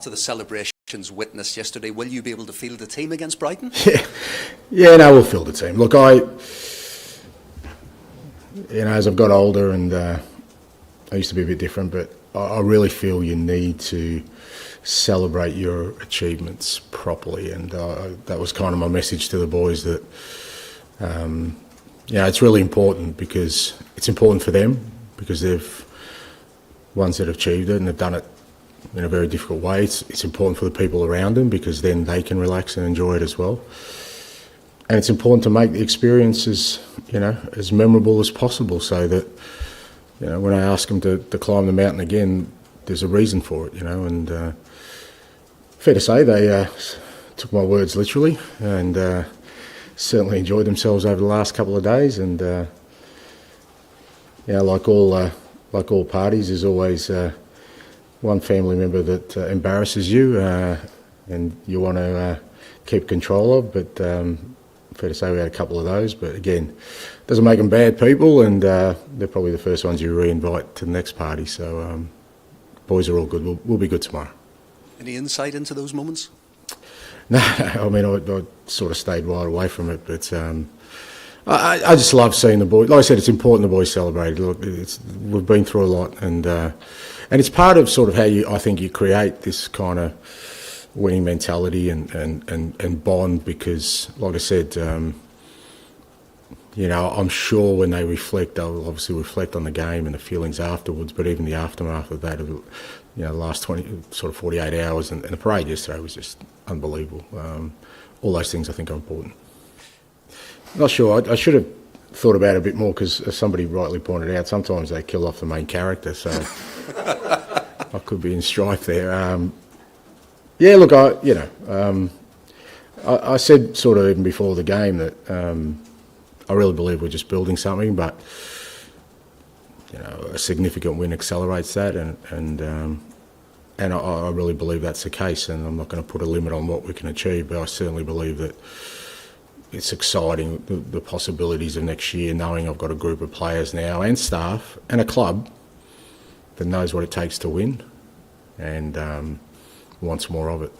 to the celebrations witnessed yesterday, will you be able to field the team against Brighton? No, we'll field the team. Look, as I've got older and I used to be a bit different, but I really feel you need to celebrate your achievements properly, and that was kind of my message to the boys, that it's really important, because it's important for them, because they've ones that have achieved it and have done it in a very difficult way. It's important for the people around them, because then they can relax and enjoy it as well. And it's important to make the experience as memorable as possible, so that when I ask them to climb the mountain again, there's a reason for it. And fair to say, they took my words literally, and certainly enjoyed themselves over the last couple of days. And like all parties, there's always one family member that embarrasses you, and you want to keep control of. But fair to say, we had a couple of those. But again, doesn't make them bad people, and they're probably the first ones you re-invite to the next party. So boys are all good. We'll be good tomorrow. Any insight into those moments? No, I mean, I sort of stayed right away from it, but I just love seeing the boys. Like I said, it's important the boys celebrate. Look, we've been through a lot, and it's part of sort of how I think you create this kind of winning mentality and bond, because, like I said, I'm sure when they reflect, they'll obviously reflect on the game and the feelings afterwards, but even the aftermath of that, the last 48 hours, and the parade yesterday was just unbelievable. All those things I think are important. Not sure, I should have thought about it a bit more, because as somebody rightly pointed out, sometimes they kill off the main character, so I could be in strife there. Look, I said sort of even before the game that I really believe we're just building something, but a significant win accelerates that, and I really believe that's the case. And I'm not going to put a limit on what we can achieve, but I certainly believe that it's exciting, the possibilities of next year, knowing I've got a group of players now and staff and a club that knows what it takes to win, and wants more of it.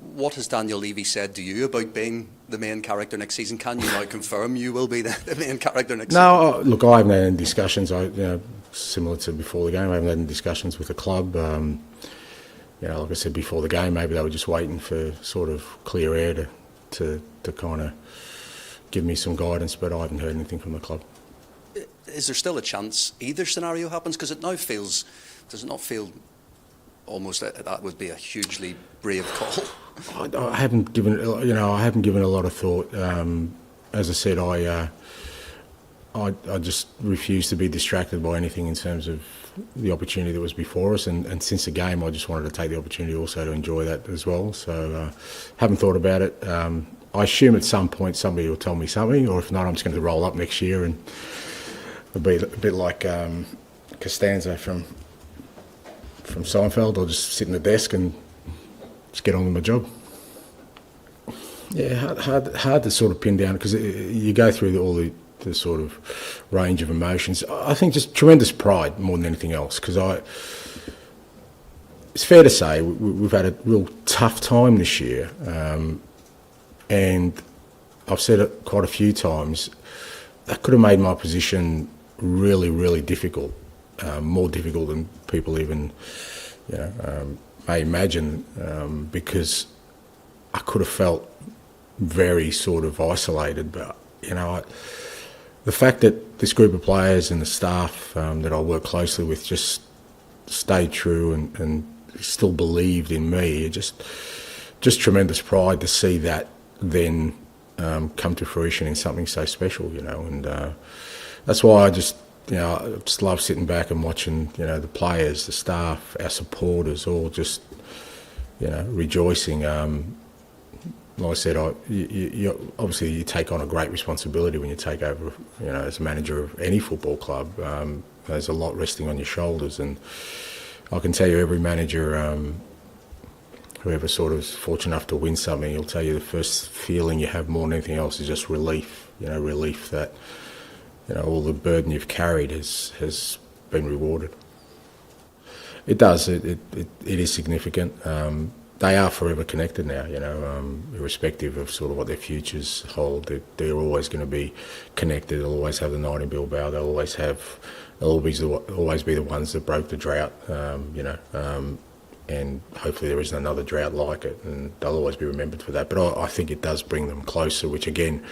What has Daniel Levy said to you about being the main character next season? Can you now confirm you will be the main character next season? No, look, I haven't had any discussions. Similar to before the game, I haven't had any discussions with the club. Like I said before the game, maybe they were just waiting for sort of clear air to kind of give me some guidance, but I haven't heard anything from the club. Is there still a chance either scenario happens? Because it now does it not feel almost that would be a hugely brave call? I haven't given a lot of thought. As I said, I just refuse to be distracted by anything in terms of the opportunity that was before us, and since the game I just wanted to take the opportunity also to enjoy that as well. So haven't thought about it. I assume at some point somebody will tell me something, or if not, I'm just going to roll up next year, and it'll be a bit like Costanza from Seinfeld. I'll just sit in the desk and just get on with my job. Yeah, hard to sort of pin down, because you go through all the sort of range of emotions. I think just tremendous pride more than anything else, because it's fair to say we've had a real tough time this year, and I've said it quite a few times, that could have made my position really, really difficult, more difficult than people even may imagine, because I could have felt very sort of isolated. But the fact that this group of players and the staff that I work closely with just stayed true and still believed in me, just tremendous pride to see that then come to fruition in something so special, and that's why I just love sitting back and watching, the players, the staff, our supporters, all just, rejoicing. Like I said, obviously you take on a great responsibility when you take over, as a manager of any football club. There's a lot resting on your shoulders, and I can tell you every manager, whoever sort of is fortunate enough to win something, he'll tell you the first feeling you have more than anything else is just relief, relief that, all the burden you've carried has been rewarded. It does. It is significant. They are forever connected now, irrespective of sort of what their futures hold. They're always going to be connected. They'll always have the night in Bilbao. They'll always be the ones that broke the drought, and hopefully there isn't another drought like it, and they'll always be remembered for that. But I think it does bring them closer, which again,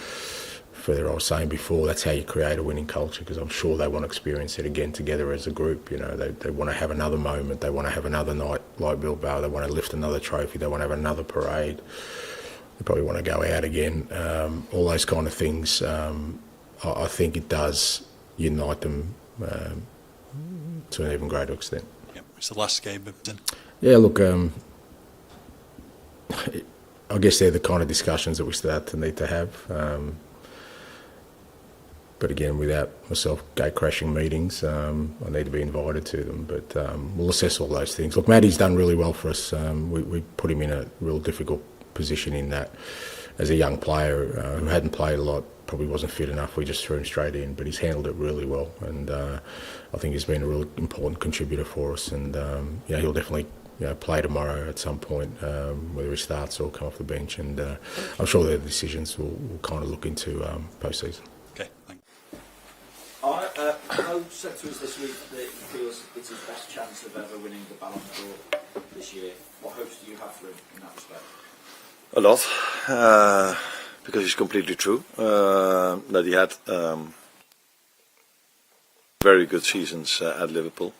further I was saying before, that's how you create a winning culture, because I'm sure they want to experience it again together as a group. They want to have another moment. They want to have another night like Bilbao. They want to lift another trophy. They want to have another parade. They probably want to go out again. All those kind of things. I think it does unite them to an even greater extent. Yep, it's the last game. Yeah, look, I guess they're the kind of discussions that we start to need to have. But again, without myself gate-crashing meetings, I need to be invited to them. But we'll assess all those things. Look, Matty's done really well for us. We put him in a real difficult position in that, as a young player who hadn't played a lot, probably wasn't fit enough, we just threw him straight in. But he's handled it really well, and I think he's been a really important contributor for us. And he'll definitely play tomorrow at some point, whether he starts or come off the bench. And I'm sure the decisions will kind of look into post-season. Okay, thanks. How said to us this week that he feels it's his best chance of ever winning the Ballon d'Or this year? What hopes do you have for him in that respect? A lot, because it's completely true that he had very good seasons at Liverpool.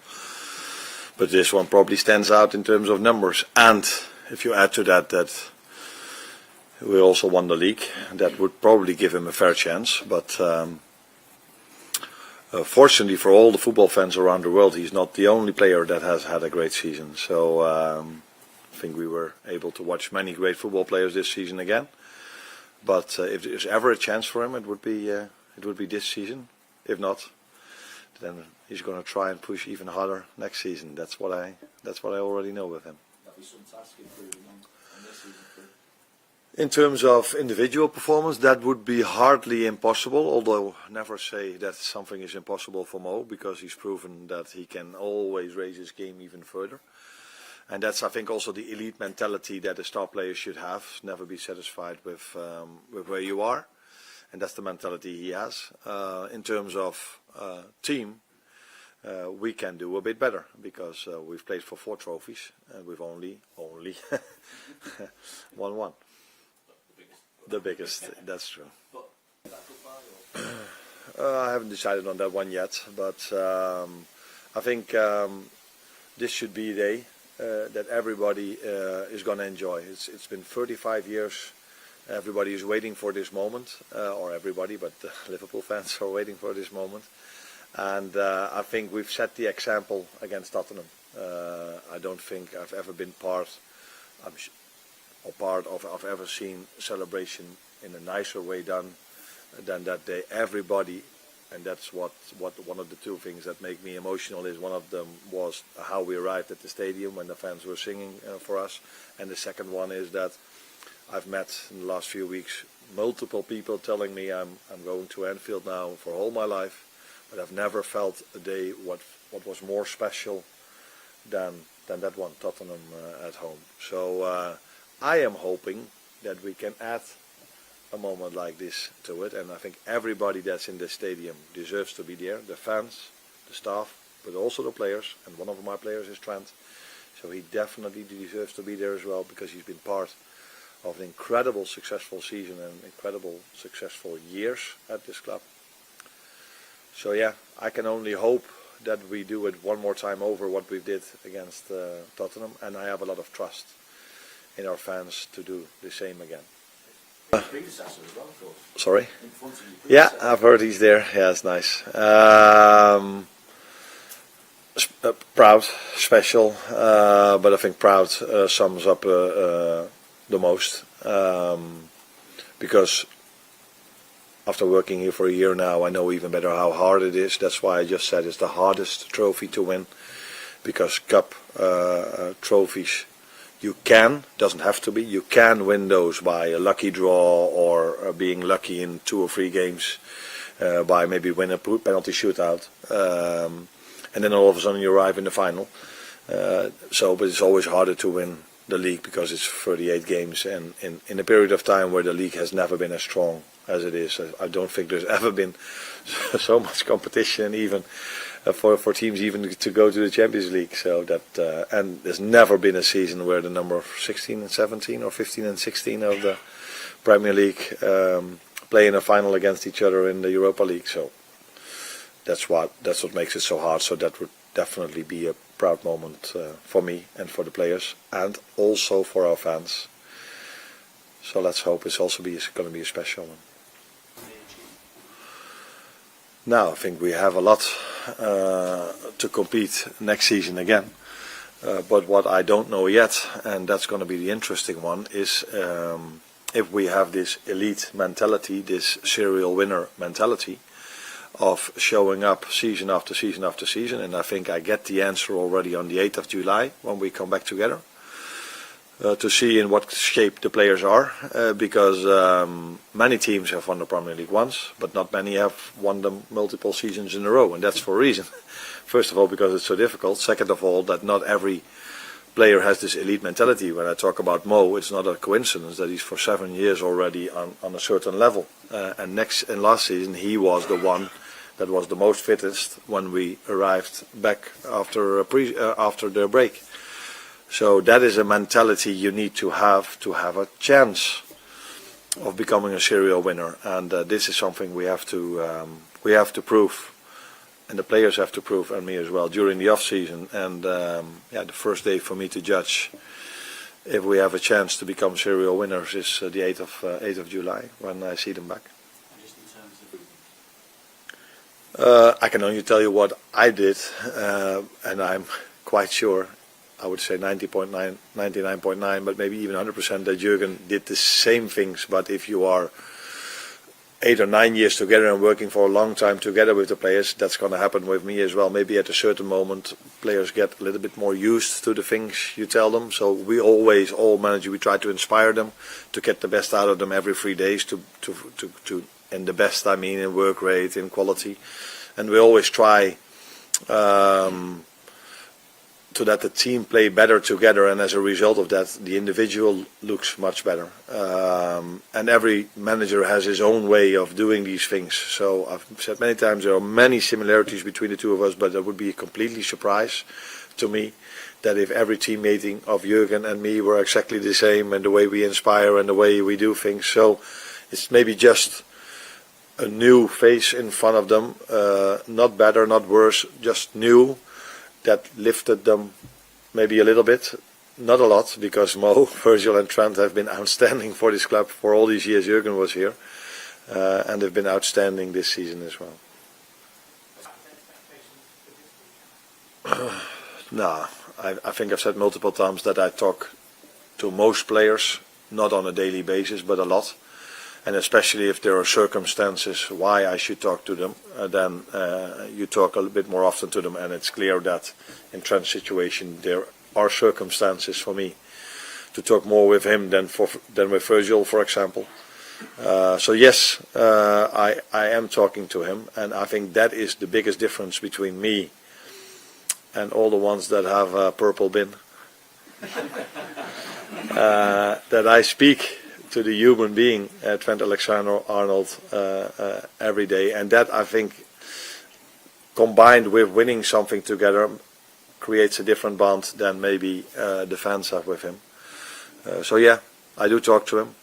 But this one probably stands out in terms of numbers. And if you add to that we also won the league, that would probably give him a fair chance. But fortunately for all the football fans around the world, he's not the only player that has had a great season. So I think we were able to watch many great football players this season again. But if there's ever a chance for him, it would be this season. If not, then he's going to try and push even harder next season. That's what I already know with him. That'd be some task improving on this season too. In terms of individual performance, that would be hardly impossible, although never say that something is impossible for Mo, because he's proven that he can always raise his game even further. And that's, I think, also the elite mentality that a star player should have. Never be satisfied with where you are. And that's the mentality he has. In terms of team, we can do a bit better, because we've played for 4 trophies and we've only won 1. The biggest, that's true. I haven't decided on that one yet, but I think this should be a day that everybody is going to enjoy. It's been 35 years. Everybody is waiting for this moment, or everybody, but the Liverpool fans are waiting for this moment. And I think we've set the example against Tottenham. I don't think I've ever been part of I've ever seen celebration in a nicer way done than that day. Everybody, and that's what one of the 2 things that make me emotional is. One of them was how we arrived at the stadium when the fans were singing for us, and the second one is that I've met in the last few weeks multiple people telling me I'm going to Anfield now for all my life, but I've never felt a day what was more special than that one, Tottenham at home. So I am hoping that we can add a moment like this to it, and I think everybody that's in the stadium deserves to be there, the fans, the staff, but also the players, and one of my players is Trent, so he definitely deserves to be there as well, because he's been part of an incredible successful season and incredible successful years at this club. So yeah, I can only hope that we do it one more time over what we did against Tottenham, and I have a lot of trust in our fans to do the same again. Predecessor as well, of course. Sorry? In front of you. Yeah, I've heard he's there. Yeah, it's nice. Proud, special, but I think proud sums up the most, because after working here for a year now, I know even better how hard it is. That's why I just said it's the hardest trophy to win, because cup trophies, you doesn't have to be, you can win those by a lucky draw, or being lucky in 2 or 3 games, by maybe win a penalty shootout, and then all of a sudden you arrive in the final. But it's always harder to win the league because it's 38 games, and in a period of time where the league has never been as strong as it is. I don't think there's ever been so much competition, even for teams even to go to the Champions League. So that and there's never been a season where the number 16 and 17 or 15 and 16 of the Premier League play in a final against each other in the Europa League. So that's what makes it so hard. So that would definitely be a proud moment for me and for the players, and also for our fans. So let's hope it's also going to be a special one. Now I think we have a lot to compete next season again. But what I don't know yet, and that's going to be the interesting one, is if we have this elite mentality, this serial winner mentality, of showing up season after season after season. And I think I get the answer already on the 8th of July when we come back together to see in what shape the players are, because many teams have won the Premier League once, but not many have won them multiple seasons in a row, and that's for a reason. First of all, because it's so difficult. Second of all, that not every player has this elite mentality. When I talk about Mo, it's not a coincidence that he's for 7 years already on a certain level. And last season he was the one that was the most fittest when we arrived back after the break. So that is a mentality you need to have a chance of becoming a serial winner, and this is something we have to prove, and the players have to prove, and me as well, during the off season. And the first day for me to judge if we have a chance to become serial winners is the 8th of July when I see them back. I can only tell you what I did, and I'm quite sure, I would say 99.9, but maybe even 100% that Jürgen did the same things. But if you are 8 or 9 years together and working for a long time together with the players, that's going to happen with me as well. Maybe at a certain moment players get a little bit more used to the things you tell them. So we always, all managers, we try to inspire them to get the best out of them every 3 days, to and the best, I mean, in work rate, in quality. And we always try to let the team play better together, and as a result of that, the individual looks much better. And every manager has his own way of doing these things. So I've said many times there are many similarities between the two of us, but that would be a completely surprise to me that if every team meeting of Jürgen and me were exactly the same, and the way we inspire and the way we do things. So it's maybe just a new face in front of them, not better, not worse, just new, that lifted them maybe a little bit, not a lot, because Mo, Virgil and Trent have been outstanding for this club for all these years Jürgen was here, and they've been outstanding this season as well. No, I think I've said multiple times that I talk to most players, not on a daily basis, but a lot. And especially if there are circumstances why I should talk to them, then you talk a little bit more often to them. And it's clear that in Trent's situation there are circumstances for me to talk more with him than with Virgil, for example. So yes, I am talking to him, and I think that is the biggest difference between me and all the ones that have a purple bin. That I speak to the human being, Trent Alexander-Arnold, every day, and that, I think, combined with winning something together, creates a different bond than maybe the fans have with him. So yeah, I do talk to him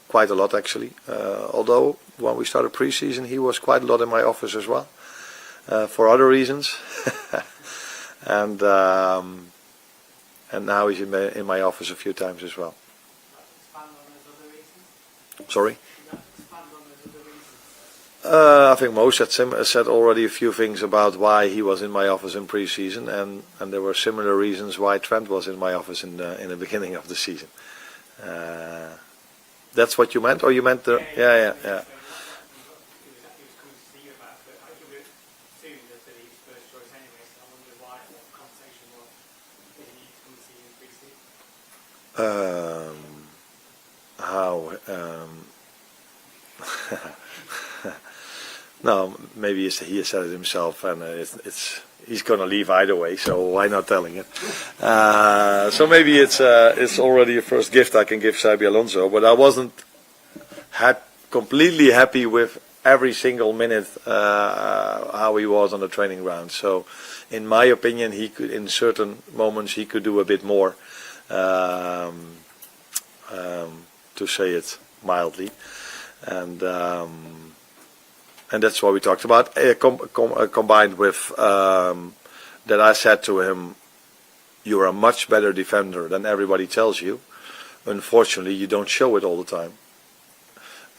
quite a lot, actually. Although when we started pre-season, he was quite a lot in my office as well, for other reasons. And now he's in my office a few times as well. Sorry? I think Mo said already a few things about why he was in my office in pre-season, and there were similar reasons why Trent was in my office in the beginning of the season. That's what you meant, or you meant the... Yeah. No, maybe he said it himself, and he's going to leave either way, so why not telling it? So maybe it's already a first gift I can give Xabi Alonso, but I wasn't completely happy with every single minute how he was on the training ground. So in my opinion, he could, in certain moments, he could do a bit more, to say it mildly. And that's what we talked about, combined with that I said to him, you're a much better defender than everybody tells you. Unfortunately, you don't show it all the time.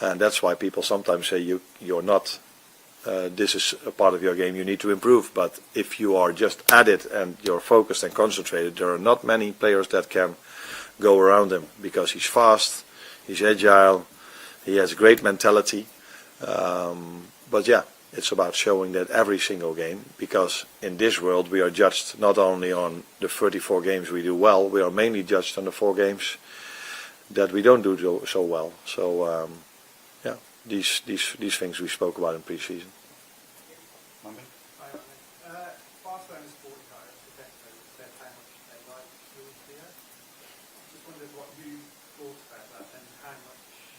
And that's why people sometimes say you're not, this is a part of your game you need to improve. But if you are just at it and you're focused and concentrated, there are not many players that can go around him, because he's fast, he's agile, he has great mentality. But yeah, it's about showing that every single game, because in this world we are judged not only on the 34 games we do well, we are mainly judged on the 4 games that we don't do so well. So yeah, these things we spoke about in pre-season. Barcelona's sport guys, Arteta, said how much they like Luis Diaz. Just wondered what you thought about that and how much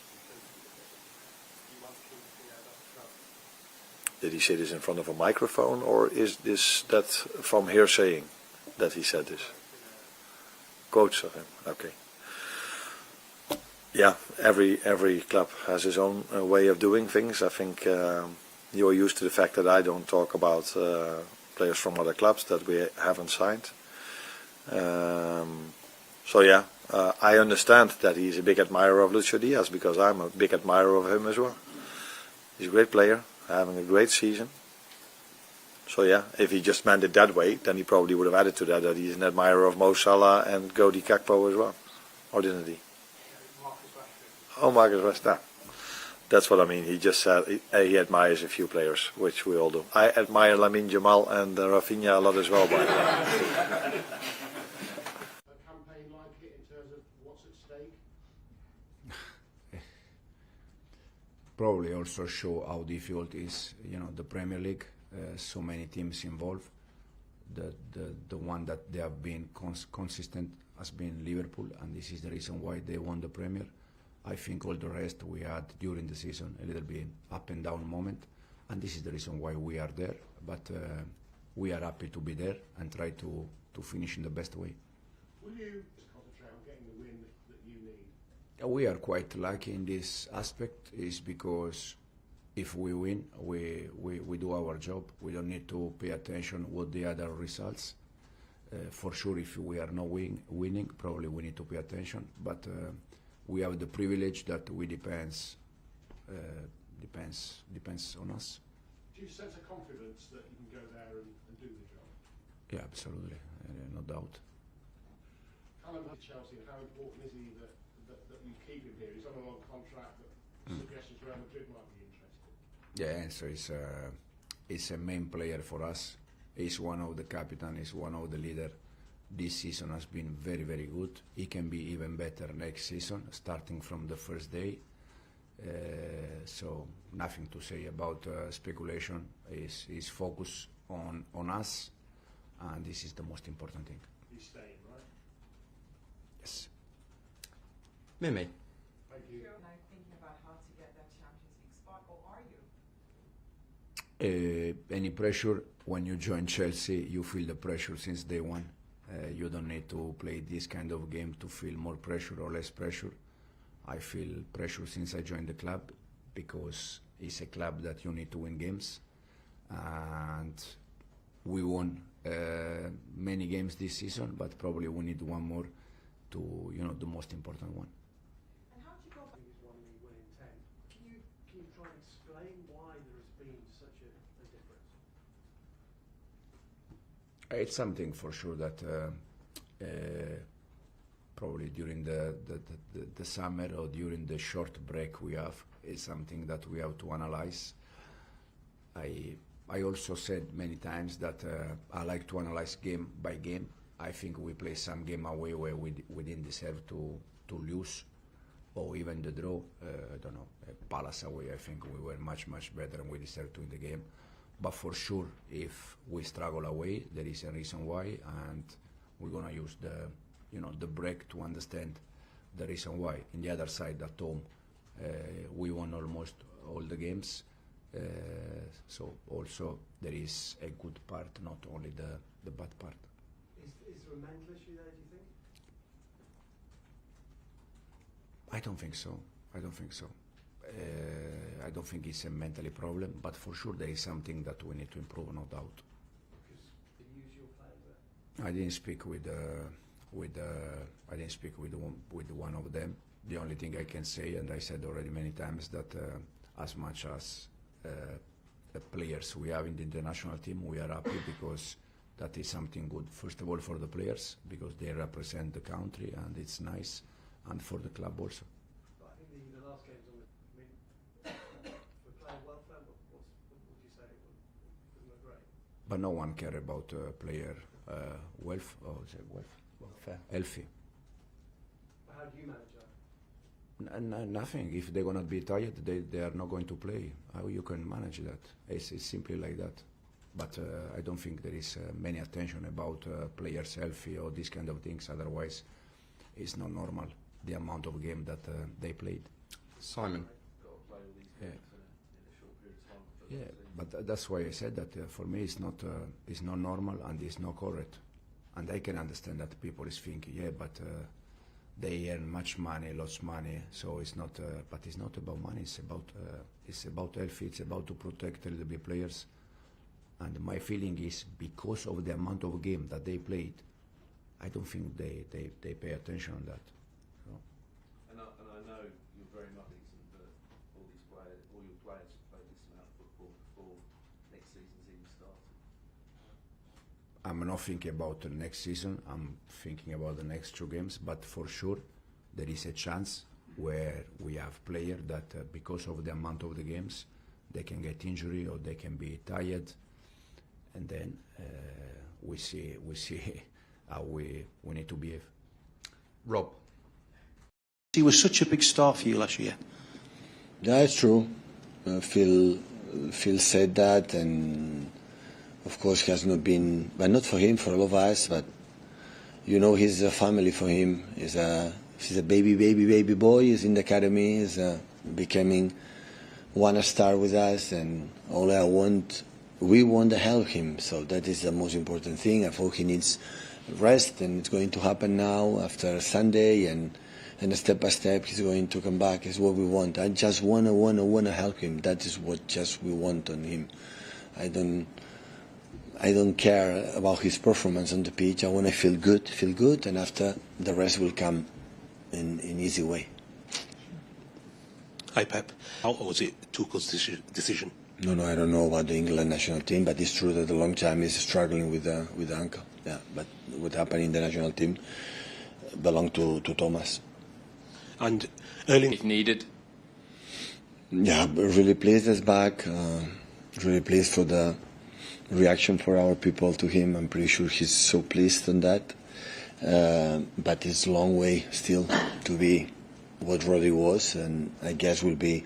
you want Luis Diaz at the club. Did he say this in front of a microphone, or is that from hearsaying that he said this? Quotes of him. Okay. Yeah, every club has his own way of doing things. I think you're used to the fact that I don't talk about players from other clubs that we haven't signed. So yeah, I understand that he's a big admirer of Lucio Diaz, because I'm a big admirer of him as well. He's a great player, having a great season. So yeah, if he just meant it that way, then he probably would have added to that he's an admirer of Mo Salah and Cody Gakpo as well. Or didn't he? Oh, Marcus Rashford. That's what I mean. He just said he admires a few players, which we all do. I admire Lamine Jamal and Rafinha a lot as well, by the way. A campaign like it in terms of what's at stake? Probably also show how difficult is, the Premier League. So many teams involved. The one that they have been consistent has been Liverpool, and this is the reason why they won the Premier. I think all the rest we had during the season a little bit up and down moment, and this is the reason why we are there. But we are happy to be there and try to finish in the best way. Will you concentrate on getting the win that you need? We are quite lucky in this aspect, is because if we win, we do our job. We don't need to pay attention what the other results. For sure, if we are not winning, probably we need to pay attention. But we have the privilege that we depends on us. Do you sense a confidence that you can go there and do the job? Yeah, absolutely, no doubt. Callum at Chelsea, and how important is he that you keep him here? He's on a long contract, but suggestions Real Madrid might be interested. The answer is a main player for us. He's one of the captain, he's one of the leader. This season has been very, very good. He can be even better next season, starting from the first day. So nothing to say about speculation. He's focused on us, and this is the most important thing. He's staying, right? Yes. Mimi. Thank you. You're now thinking about how to get that Champions League spot, or are you? Any pressure, when you join Chelsea, you feel the pressure since day one. You don't need to play this kind of game to feel more pressure or less pressure. I feel pressure since I joined the club, because it's a club that you need to win games. And we won many games this season, but probably we need one more to, the most important one. And how do you go about He's one league winning 10. Can you try and explain why there has been such a difference? It's something for sure that probably during the summer or during the short break we have is something that we have to analyze. I also said many times that I like to analyze game by game. I think we play some game away where we didn't deserve to lose, or even the draw. I don't know, Palace away, I think we were much better and we deserved to win the game. But for sure, if we struggle away, there is a reason why, and we're gonna use the break to understand the reason why. In the other side, at home, we won almost all the games. So also there is a good part, not only the bad part. Is there a mental issue there, do you think? I don't think so. I don't think it's a mentally problem, but for sure there is something that we need to improve, no doubt. Because the usual players there. I didn't speak with one of them. The only thing I can say, and I said already many times, that as much as the players we have in the international team, we are happy because that is something good. First of all, for the players, because they represent the country and it's nice, and for the club also. But I think the last game's on for player welfare, what would you say? Wasn't it great? But no one care about player welfare, healthy. But how do you manage that? Nothing. If they're gonna be tired, they are not going to play. How you can manage that? It's simply like that. But I don't think there is many attention about players healthy or these kind of things. Otherwise, it's not normal the amount of game that they played. Simon. Yeah, but that's why I said that for me it's not normal and it's not correct. And I can understand that people is thinking, yeah, but they earn much money, lots of money, so it's not. But it's not about money. It's about health. It's about to protect a little bit players. And my feeling is because of the amount of game that they played, I don't think they pay attention on that. So. And I know you're very lucky that all your players have played this amount of football before next season's even started. I'm not thinking about the next season. I'm thinking about the next 2 games. But for sure, there is a chance where we have players that, because of the amount of the games, they can get injury or they can be tired, and then we see how we need to behave. Rob. He was such a big star for you last year. Yeah, it's true. Phil said that, and of course he has not been, but not for him, for all of us, but you know, he's a family for him. He's a baby boy. He's in the academy. He's becoming one star with us, and we want to help him. So that is the most important thing. I thought he needs rest, and it's going to happen now after Sunday, and step by step he's going to come back. Is what we want. I just wanna help him. That is what just we want on him. I don't care about his performance on the pitch. I want to feel good, and after the rest will come in easy way. Hi, Pep. How was it Tuchel's decision? No, I don't know about the England national team, but it's true that a long time he's struggling with the ankle. Yeah, but what happened in the national team belonged to Thomas. And early, If needed. Yeah, really pleased he's back. Really pleased for the reaction for our people to him. I'm pretty sure he's so pleased on that. But it's a long way still to be what Rodri was, and I guess will be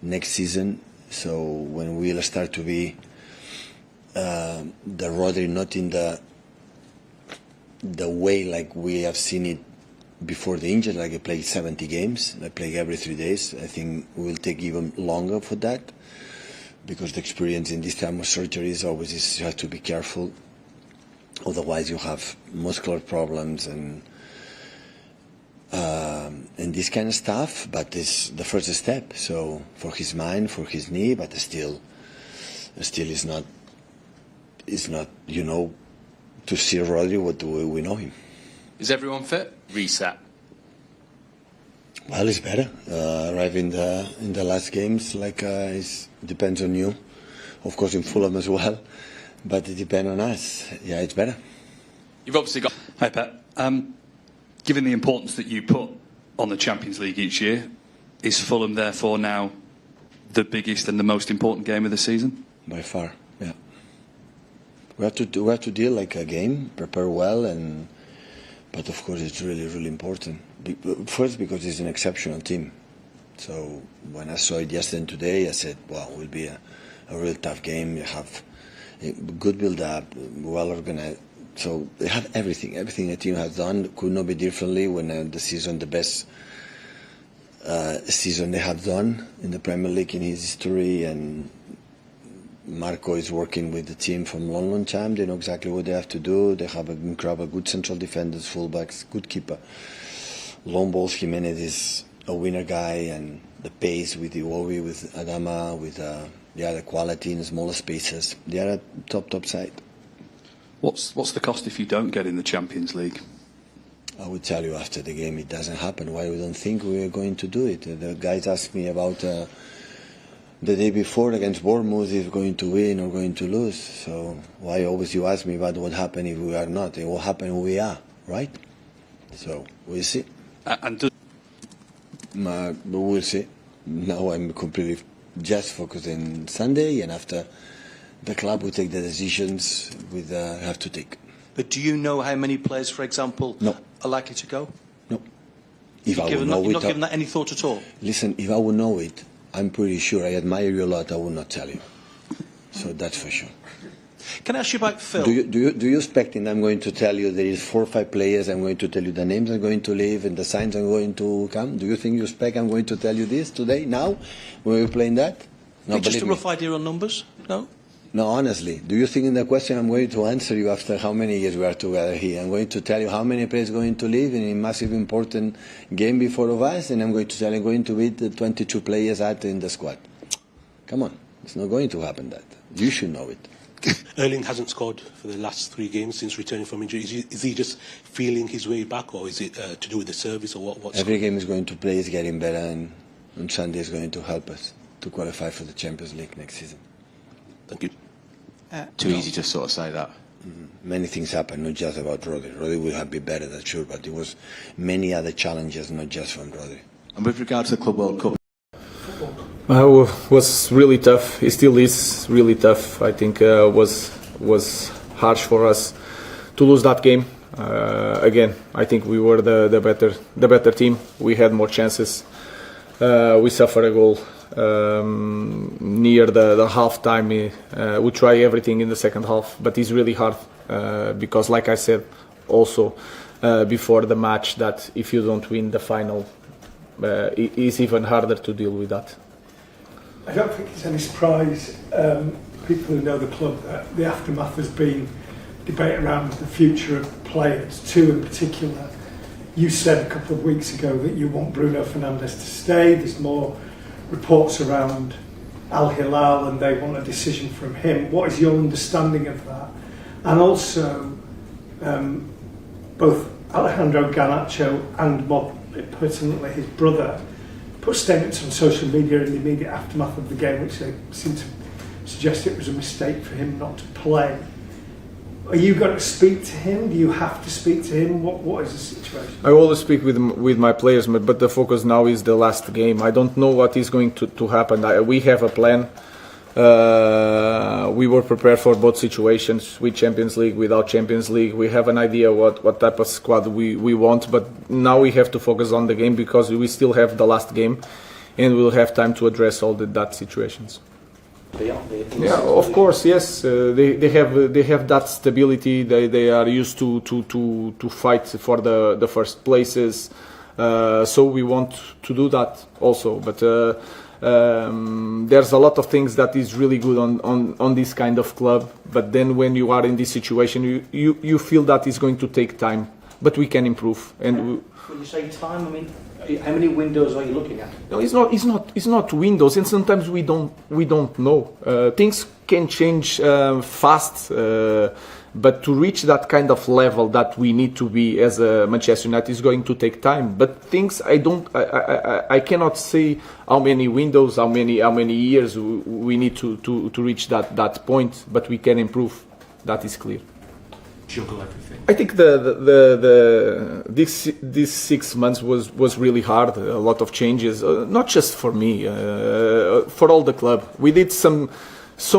next season. So when we'll start to be the Rodri, not in the way like we have seen it before the injury, like I played 70 games, I play every 3 days. I think we'll take even longer for that, because the experience in this time of surgeries always is you have to be careful. Otherwise, you have muscular problems and this kind of stuff. But it's the first step. So for his mind, for his knee, but still is not. You know, to see Rodri what we know him. Is everyone fit? Reset. Well, it's better. Arriving in the last games, like it depends on you. Of course, in Fulham as well, but it depends on us. Yeah, it's better. You've obviously got. Hi, Pep. Given the importance that you put on the Champions League each year, is Fulham therefore now the biggest and the most important game of the season? By far, yeah. We have to deal like a game, prepare well, but of course it's really, really important. First, because it's an exceptional team. So when I saw it yesterday and today, I said, "Wow, it will be a real tough game." You have good build-up, well organized. So they have everything. Everything the team has done could not be differently when the season, the best season they have done in the Premier League in his history. And Marco is working with the team from long time. They know exactly what they have to do. They have an incredible good central defenders, fullbacks, good keeper. Long balls, Jimenez is a winner guy, and the pace with Iwobi, with Adama, with the quality in smaller spaces. They are a top side. What's the cost if you don't get in the Champions League? I will tell you after the game. It doesn't happen. Why we don't think we are going to do it? The guys asked me about the day before against Bournemouth if going to win or going to lose. So why always you ask me about what happened if we are not? It will happen if we are, right? So we'll see. We'll see. Now I'm completely just focused on Sunday, and after the club will take the decisions we have to take. But do you know how many players, for example, are likely to go? No. If I You've would know not given that any thought at all? Listen, if I would know it, I'm pretty sure. I admire you a lot. I would not tell you. So that's for sure. Can I ask you about Phil? Do you expect I'm going to tell you there is 4 or 5 players, I'm going to tell you the names are going to leave and the signs are going to come? Do you think you expect I'm going to tell you this today, now, when we're playing that? No, Just a rough idea on numbers? No? No, honestly. Do you think in the question I'm going to answer you after how many years we are together here? I'm going to tell you how many players are going to leave in a massive important game before of us, and I'm going to tell you I'm going to beat the 22 players out in the squad. Come on. It's not going to happen that. You should know it. Erling hasn't scored for the last 3 games since returning from injury. Is he just feeling his way back, or is it to do with the service, or what? Every game is going to play is getting better, and on Sunday is going to help us to qualify for the Champions League next season. Thank you. Too easy to sort of say that. Many things happen, not just about Rodri. Rodri will have been better, that's sure, but there was many other challenges, not just from Rodri. And with regard to the Club World Cup, was really tough. It still is really tough. I think was harsh for us to lose that game. Again, I think we were the better team. We had more chances. We suffered a goal near the half time. We try everything in the second half, but it's really hard because, like I said, also before the match, that if you don't win the final, it's even harder to deal with that. I don't think it's any surprise, people who know the club, that the aftermath has been debate around the future of players, 2 in particular. You said a couple of weeks ago that you want Bruno Fernandes to stay. There's more reports around Al Hilal and they want a decision from him. What is your understanding of that? And also, both Alejandro Garnacho and more pertinently his brother put statements on social media in the immediate aftermath of the game which they seem to suggest it was a mistake for him not to play. Are you going to speak to him? Do you have to speak to him? What is the situation? I always speak with my players, but the focus now is the last game. I don't know what is going to happen. We have a plan. We were prepared for both situations, with Champions League, without Champions League. We have an idea what type of squad we want, but now we have to focus on the game because we still have the last game and we'll have time to address all that situations. Yeah, of course, yes. They have that stability. They are used to fight for the first places. So we want to do that also. But there's a lot of things that is really good on this kind of club. But then when you are in this situation, you feel that it's going to take time. But we can improve. And when you say time, I mean, how many windows are you looking at? No, it's not windows, and sometimes we don't know. Things can change fast, but to reach that kind of level that we need to be as a Manchester United is going to take time. But things I cannot say how many windows, how many years we need to reach that point. But we can improve. That is clear. Juggle everything. I think this 6 months was really hard. A lot of changes, not just for me, for all the club. We did so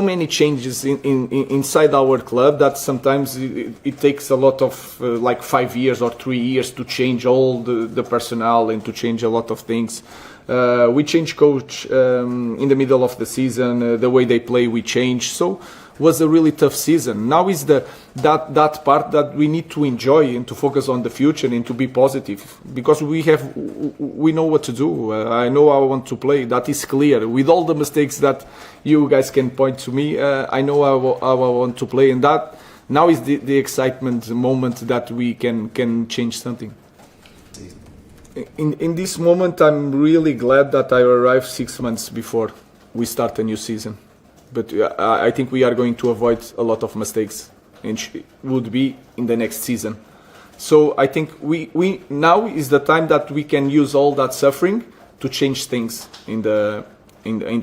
many changes inside our club that sometimes it takes a lot of like 5 years or 3 years to change all the personnel and to change a lot of things. We changed coach in the middle of the season. The way they play, we changed. So was a really tough season. Now is that part that we need to enjoy and to focus on the future and to be positive, because we know what to do. I know how I want to play. That is clear. With all the mistakes that you guys can point to me, I know how I want to play, and that now is the excitement moment that we can change something. In this moment, I'm really glad that I arrived 6 months before we start a new season. But I think we are going to avoid a lot of mistakes, and would be in the next season. So I think we now is the time that we can use all that suffering to change things in the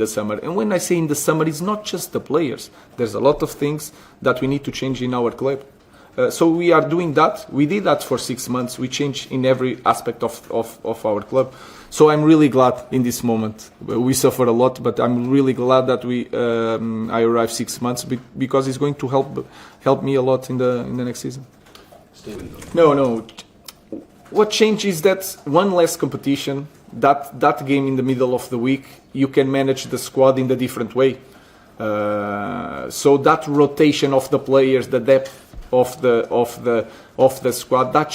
summer. And when I say in the summer, it's not just the players. There's a lot of things that we need to change in our club. So we are doing that. We did that for 6 months. We changed in every aspect of our club. So I'm really glad in this moment. We suffer a lot, but I'm really glad that I arrived 6 months because it's going to help me a lot in the next season. Stephen. No. What changed is that one less competition. That game in the middle of the week, you can manage the squad in a different way. So that rotation of the players, the depth of the squad, that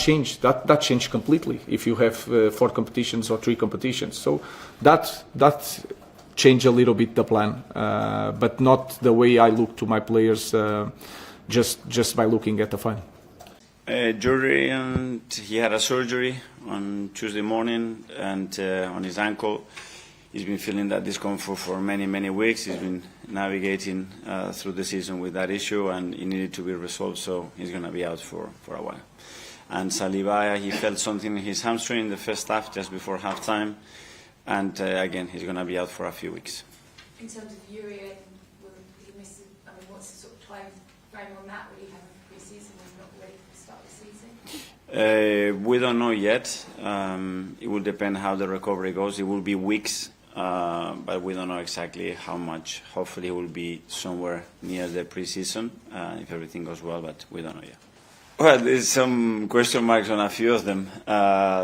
changed completely if you have 4 competitions or 3 competitions. So that changed a little bit the plan, but not the way I look to my players just by looking at the final. Jury, and he had a surgery on Tuesday morning and on his ankle. He's been feeling that discomfort for many weeks. He's been navigating through the season with that issue, and it needed to be resolved, so he's going to be out for a while. And Saliba, he felt something in his hamstring in the first half, just before halftime, and again, he's going to be out for a few weeks. In terms of Urian, will he miss? I mean, what's the sort of time frame on that? Will he have a pre-season when he's not ready to start the season? We don't know yet. It will depend how the recovery goes. It will be weeks. But we don't know exactly how much. Hopefully it will be somewhere near the pre-season if everything goes well, but we don't know yet. Well, there's some question marks on a few of them,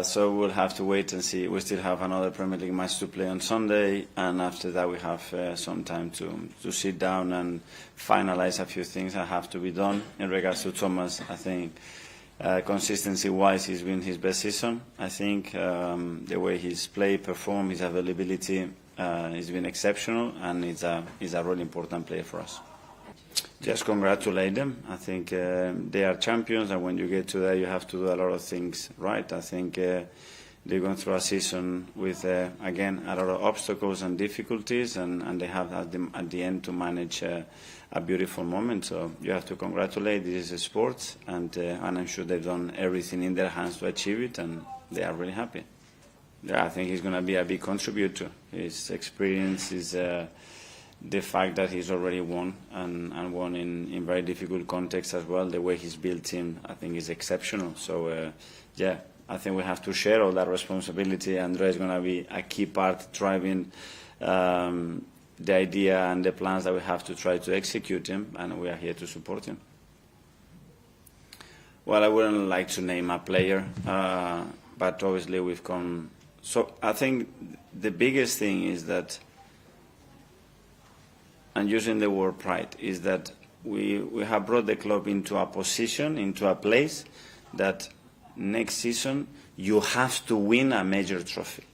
so we'll have to wait and see. We still have another Premier League match to play on Sunday, and after that we have some time to sit down and finalize a few things that have to be done. In regards to Thomas, I think consistency-wise, he's been his best season. I think the way he's played, performed, his availability has been exceptional, and he's a really important player for us. Just congratulate them. I think they are champions, and when you get to there, you have to do a lot of things right. I think they're going through a season with, again, a lot of obstacles and difficulties, and they have at the end to manage a beautiful moment. So you have to congratulate. This is a sport, and I'm sure they've done everything in their hands to achieve it, and they are really happy. Yeah, I think he's going to be a big contributor. His experience is the fact that he's already won, and won in very difficult contexts as well. The way he's built team, I think, is exceptional. So, yeah, I think we have to share all that responsibility. Andre is going to be a key part driving the idea and the plans that we have to try to execute him, and we are here to support him. Well, I wouldn't like to name a player, but obviously we've come. So I think the biggest thing is that, and using the word pride, is that we have brought the club into a position, into a place that next season you have to win a major trophy.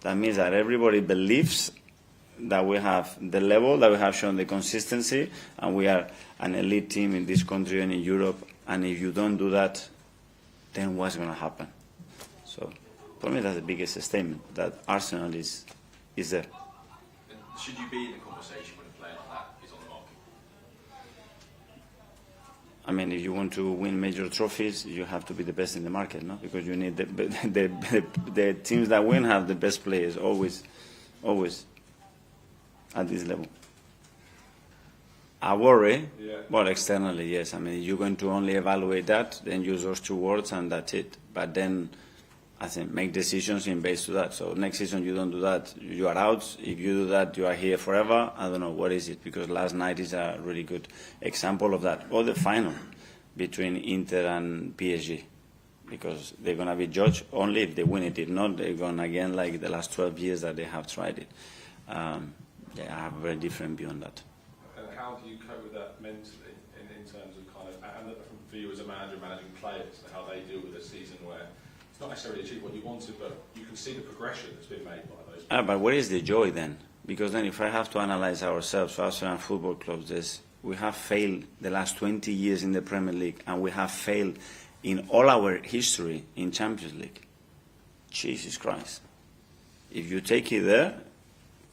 That means that everybody believes that we have the level, that we have shown the consistency, and we are an elite team in this country and in Europe. And if you don't do that, then what's going to happen? So for me, that's the biggest statement, that Arsenal is there. Should you be in the conversation when a player like that is on the market? I mean, if you want to win major trophies, you have to be the best in the market, no? Because you need the teams that win have the best players, always at this level. I worry, well, externally, yes. I mean, you're going to only evaluate that, then use those 2 words, and that's it. But then, I think, make decisions in base to that. So next season you don't do that, you are out. If you do that, you are here forever. I don't know what is it, because last night is a really good example of that. Or the final between Inter and PSG, because they're going to be judged only if they win it. If not, they're going again like the last 12 years that they have tried it. Yeah, I have a very different view on that. how do you cope with that mentally in terms of kind of, and for you as a manager managing players, and how they deal with a season where it's not necessarily achieved what you wanted, but you can see the progression that's been made by those players. But where is the joy then? Because then if I have to analyse ourselves, Arsenal football clubs, we have failed the last 20 years in the Premier League, and we have failed in all our history in Champions League. Jesus Christ. If you take it there,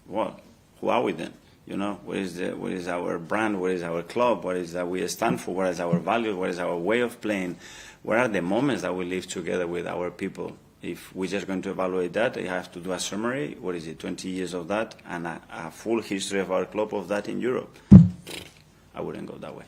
what? Who are we then? You know, what is our brand? What is our club? What is that we stand for? What is our value? What is our way of playing? What are the moments that we live together with our people? If we're just going to evaluate that, you have to do a summary. What is it, 20 years of that, and a full history of our club of that in Europe? I wouldn't go that way.